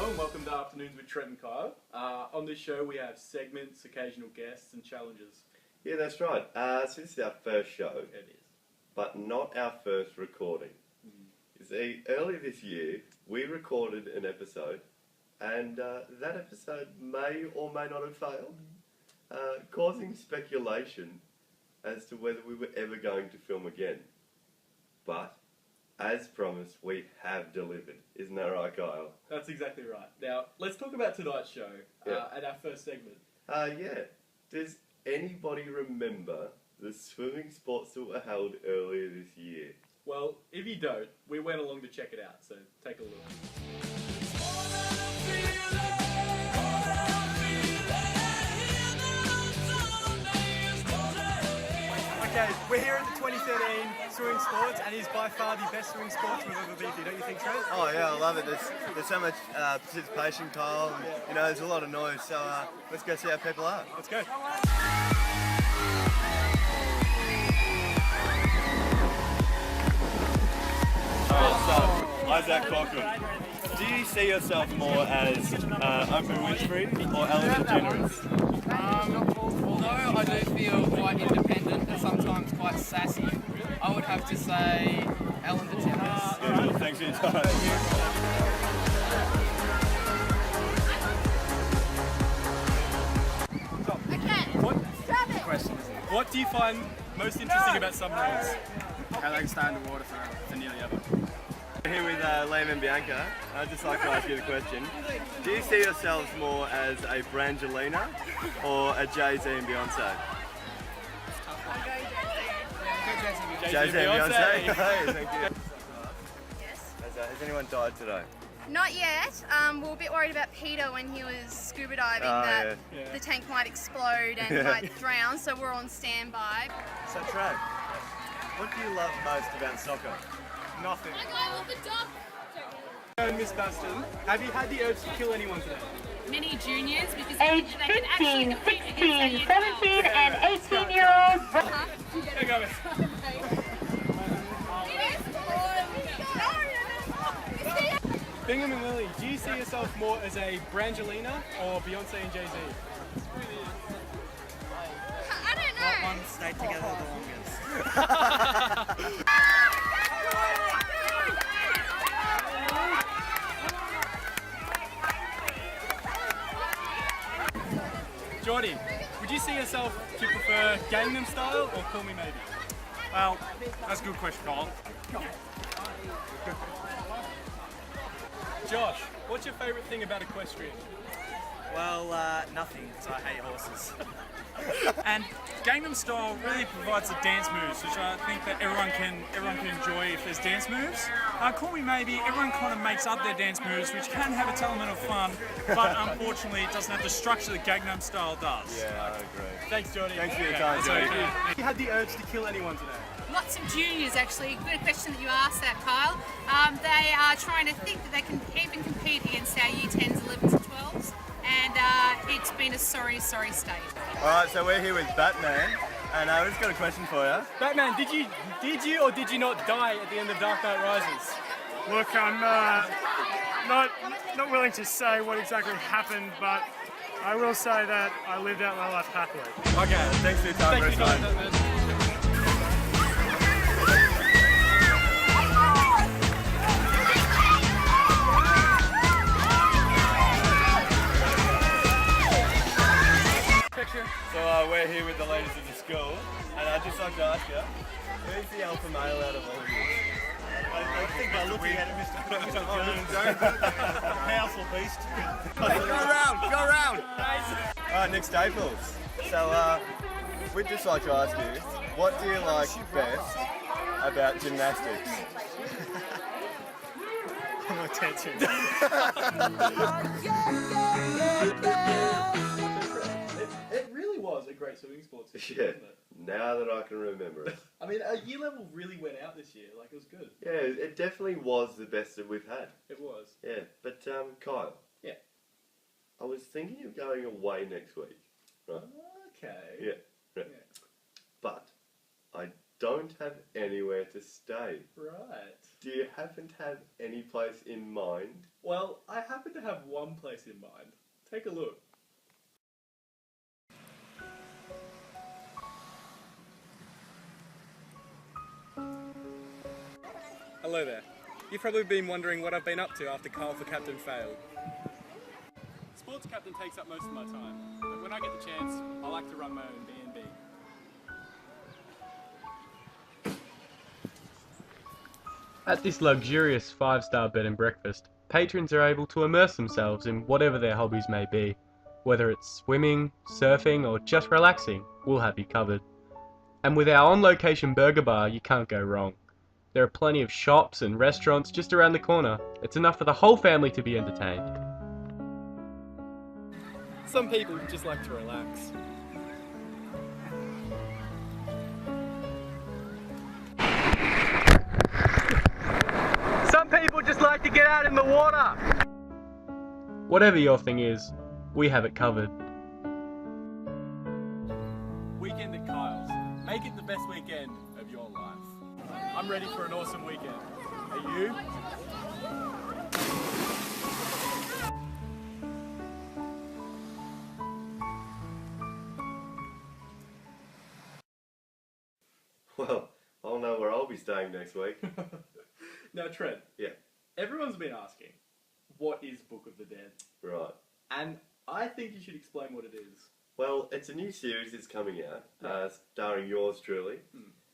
and welcome to Afternoons with Trent and Kyle. On this show we have segments, occasional guests and challenges. Yeah, that's right. So this is our first show. It is. But not our first recording. You see, earlier this year we recorded an episode and that episode may or may not have failed, causing speculation as to whether we were ever going to film again. But as promised, we have delivered. Isn't that right, Kyle? That's exactly right. Now, let's talk about tonight's show at our first segment. Yeah. Does anybody remember the swimming sports that were held earlier this year? Well, if you don't, we went along to check it out, so take a look. Okay, we're here at the 2013 swimming sports, and it's by far the best swimming sports we've ever been to, don't you think, Trent? Oh yeah, I love it. There's so much participation, Kyle. And, you know, there's a lot of noise. So let's go see how people are. Let's go. Isaac Cochran. Do you see yourself more as Oprah Winfrey or Ellen DeGeneres? Although I do feel quite independent and sometimes quite sassy, I would have to say Ellen DeGeneres. Yeah, thanks for your time. What do you find most interesting about submarines? How they can stay underwater for nearly ever. We're here with Liam and Bianca. I'd just like to ask you the question. Do you see yourselves more as a Brangelina or a Jay-Z and Beyonce? Jay-Z and Beyonce? Hey, thank you. Yes. Has anyone died today? Not yet. We were a bit worried about Peter when he was scuba diving, the tank might explode and might drown, so we're on standby. So Trent, what do you love most about soccer? Nothing. Miss Baston, have you had the urge to kill anyone today? Many juniors because age 15, 16, 17 and 18-year-olds. Bingham and Lily, do you see yourself more as a Brangelina or Beyonce and Jay-Z? I don't know. One stayed together the longest. Jordy, would you see yourself to prefer Gangnam Style or Call Me Maybe? Well, that's a good question, Kyle. Josh, what's your favourite thing about equestrian? Well, nothing, because I hate horses. And Gangnam Style really provides the dance moves, which I think that everyone can enjoy if there's dance moves. Call Me Maybe, everyone kind of makes up their dance moves, which can have its element of fun, but unfortunately it doesn't have the structure that Gangnam Style does. Yeah, I agree. Thanks, Jordy. Thanks for your time, Jordy. Have you had the urge to kill anyone today? lots of juniors actually. Good question that you asked that, Kyle. They are trying to think that they can even compete against our year 10s, 11s and 12s, and it's been a sorry state. Alright, so we're here with Batman, and we've just got a question for you. Batman, did you or did you not die at the end of Dark Knight Rises? Look, I'm not willing to say what exactly happened, but I will say that I lived out my life happily. Okay, thanks for your time, Batman. So we're here with the ladies of the school, and I'd just like to ask you, who's the alpha male out of all of you? I think by looking at it, Mr. Jones, powerful beast. Go around! Alright, Nick Staples. So we'd just like to ask you, what do you like best about gymnastics? Attention. It really was a great swimming sports season, Yeah, wasn't it? now that I can remember it. I mean, our year level really went out this year. Like, it was good. Yeah, it definitely was the best that we've had. It was. Yeah, but Kyle. Yeah. I was thinking of going away next week. Right? Okay. Yeah. Right. Yeah. But I don't have anywhere to stay. Right. Do you happen to have any place in mind? Well, I happen to have one place in mind. Take a look. Hello there. You've probably been wondering what I've been up to after Kyle for Captain failed. Sports captain takes up most of my time, but when I get the chance, I like to run my own B&B. At this luxurious 5-star bed and breakfast, patrons are able to immerse themselves in whatever their hobbies may be. Whether it's swimming, surfing, or just relaxing, we'll have you covered. And with our on-location burger bar, you can't go wrong. There are plenty of shops and restaurants just around the corner. It's enough for the whole family to be entertained. Some people just like to relax. Some people just like to get out in the water! Whatever your thing is, we have it covered. Weekend at Kyle's. Make it the best weekend of your life. I'm ready for an awesome weekend. Are you? Well, I'll know where I'll be staying next week. Now, Trent. Yeah. Everyone's been asking, what is Book of the Dead? Right. And I think you should explain what it is. Well, it's a new series that's coming out, starring yours truly.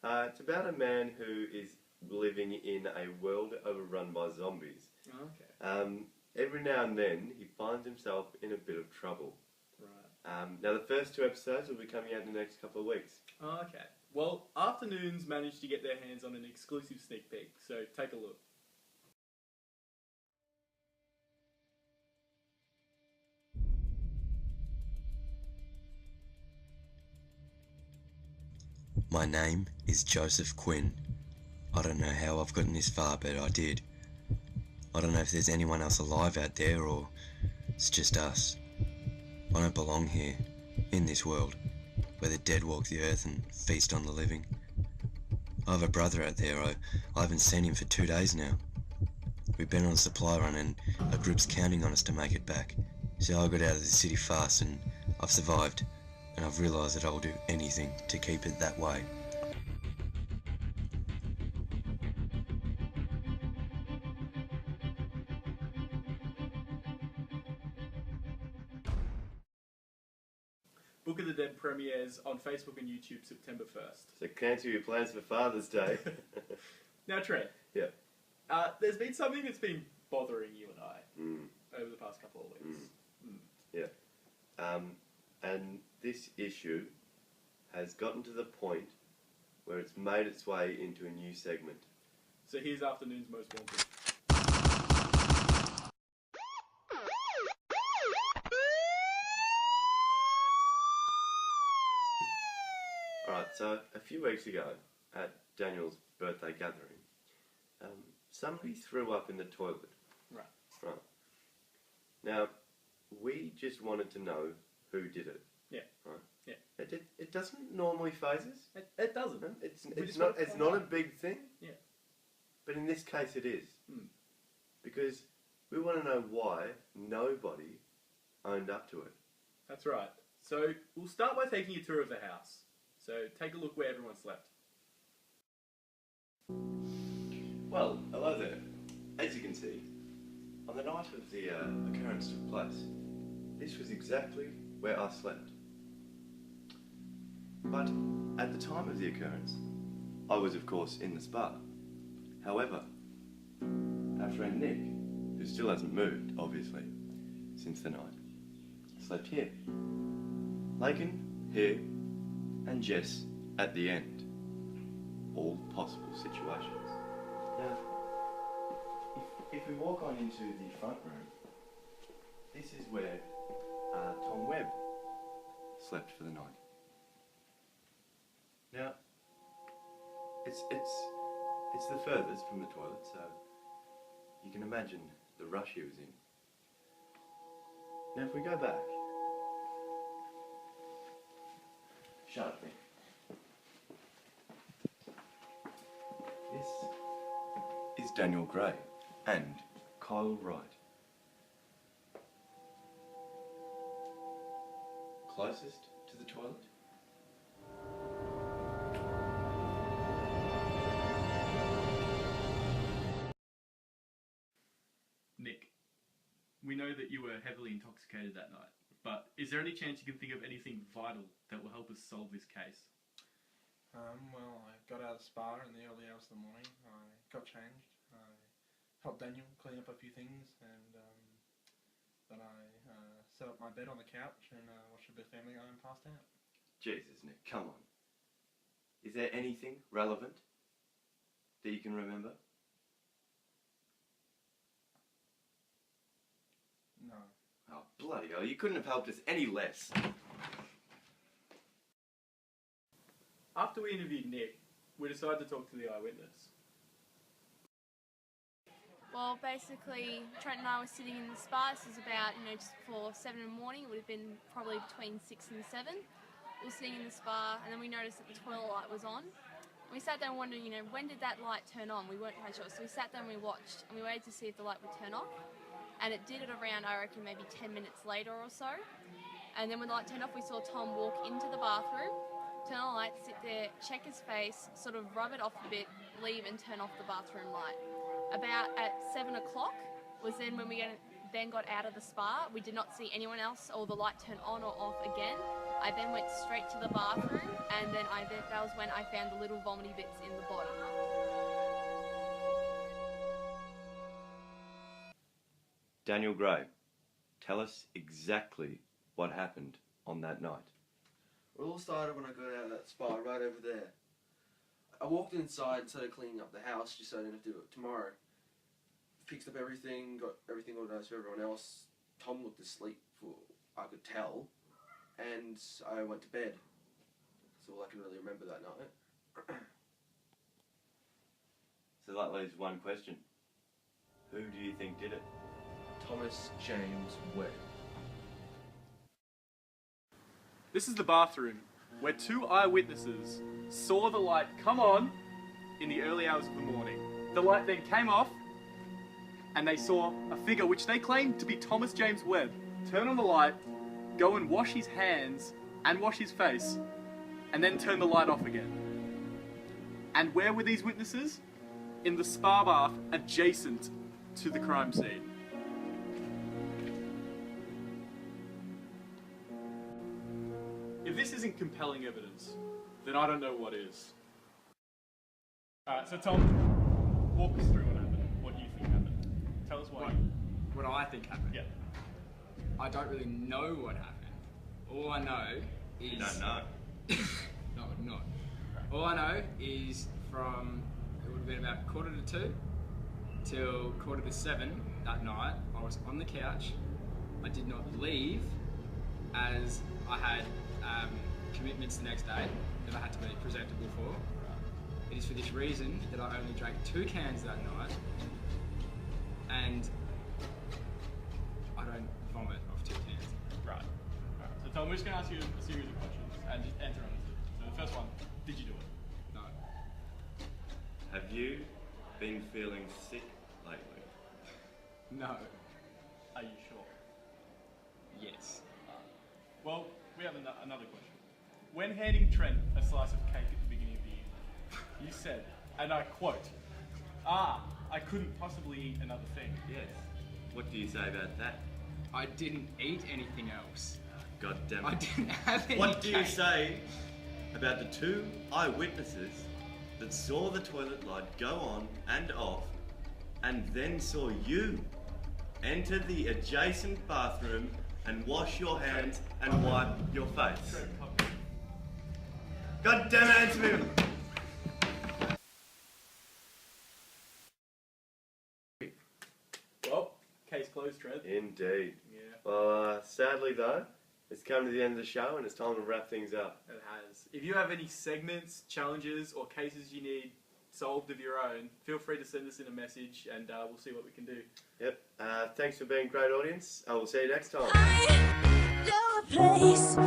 It's about a man who is living in a world overrun by zombies. Okay. Every now and then, he finds himself in a bit of trouble. Right. Now, the first 2 episodes will be coming out in the next couple of weeks. Okay. Well, Afternoons managed to get their hands on an exclusive sneak peek, so take a look. My name is Joseph Quinn. I don't know how I've gotten this far, but I did. I don't know if there's anyone else alive out there, or it's just us. I don't belong here, in this world, where the dead walk the earth and feast on the living. I have a brother out there. I haven't seen him for 2 days now. We've been on a supply run and a group's counting on us to make it back. So I got out of the city fast and I've survived, and I've realised that I will do anything to keep it that way. Book of the Dead premieres on Facebook and YouTube September 1st. So cancel your plans for Father's Day. Now, Trent. Yeah. There's been something that's been bothering you and I over the past couple of weeks. Yeah. And this issue has gotten to the point where it's made its way into a new segment. So here's Afternoon's Most Wanted. Alright, so a few weeks ago at Daniel's birthday gathering, somebody threw up in the toilet. Right. Right. Now, we just wanted to know who did it. Yeah. Right. Yeah. It doesn't normally phase us. It doesn't. It's not a big thing. Yeah. But in this case it is. Because we want to know why nobody owned up to it. That's right. So we'll start by taking a tour of the house. So take a look where everyone slept. Well, hello there. As you can see, on the night of the occurrence took place, this was exactly where I slept. But at the time of the occurrence, I was of course in the spa. However, our friend Nick, who still hasn't moved, obviously, since the night, slept here. Lakin, here, and Jess at the end. All possible situations. Now, if we walk on into the front room, this is where Tom Webb slept for the night. Now, it's the furthest from the toilet, so you can imagine the rush he was in. Now, if we go back, shut up, Nick. is Daniel Gray and Kyle Wright. Closest to the toilet? Nick, we know that you were heavily intoxicated that night, but is there any chance you can think of anything vital that will help us solve this case? Well, I got out of the spa in the early hours of the morning. I got changed. I helped Daniel clean up a few things, and then I set up my bed on the couch and watched a bit of Family Guy and passed out. Jesus, Nick, come on. Is there anything relevant that you can remember? No. Oh, bloody hell, you couldn't have helped us any less. After we interviewed Nick, we decided to talk to the eyewitness. Well, basically, Trent and I were sitting in the spa. This was about, just before 7 in the morning. It would have been probably between 6 and 7. We were sitting in the spa, and then we noticed that the toilet light was on. And we sat there wondering, when did that light turn on? We weren't quite sure. So we sat there and we watched, and we waited to see if the light would turn off. And it did it around, I reckon, maybe 10 minutes later or so. And then when the light turned off, we saw Tom walk into the bathroom, turn on the light, sit there, check his face, sort of rub it off a bit, leave and turn off the bathroom light. About at 7 o'clock was then when we then got out of the spa. We did not see anyone else or the light turn on or off again. I then went straight to the bathroom, and then that was when I found the little vomity bits in the bottom. Daniel Gray, tell us exactly what happened on that night. It all started when I got out of that spa right over there. I walked inside and started cleaning up the house just so I didn't have to do it tomorrow. Fixed up everything, got everything organised for everyone else. Tom looked asleep, for I could tell, and I went to bed. That's all I can really remember that night. So that leaves one question. Who do you think did it? Thomas James Webb. This is the bathroom where two eyewitnesses saw the light come on in the early hours of the morning. The light then came off, and they saw a figure which they claimed to be Thomas James Webb turn on the light, go and wash his hands and wash his face, and then turn the light off again. And where were these witnesses? In the spa bath adjacent to the crime scene. If this isn't compelling evidence, then I don't know what is. Alright, so Tom, walk us through what happened. What you think happened. Tell us why. What I think happened? Yeah. I don't really know what happened. All I know is... You don't know? No, not. All I know is from, it would have been about 1:45 till 6:45 that night, I was on the couch. I did not leave as I had commitments the next day that I had to be presentable for. It is for this reason that I only drank 2 cans that night, and I don't vomit off 2 cans. Right. So Tom, we're just going to ask you a series of questions and just answer honestly. So the first one, did you do it? No. Have you been feeling sick lately? No. Are you sure? Yes. Well, we have another question. When handing Trent a slice of cake at the beginning of the evening, you said, and I quote, I couldn't possibly eat another thing. Yes. What do you say about that? I didn't eat anything else. God damn it. I didn't have any What do you cake. say about the 2 eyewitnesses that saw the toilet light go on and off, and then saw you enter the adjacent bathroom and wash your hands and wipe your face? God damn it, answer me! Well, case closed, Trent. Indeed. Yeah. Well, sadly though, it's come to the end of the show and it's time to wrap things up. It has. If you have any segments, challenges, or cases you need solved of your own, feel free to send us in a message and we'll see what we can do. Yep. Thanks for being a great audience. I will see you next time. Your place.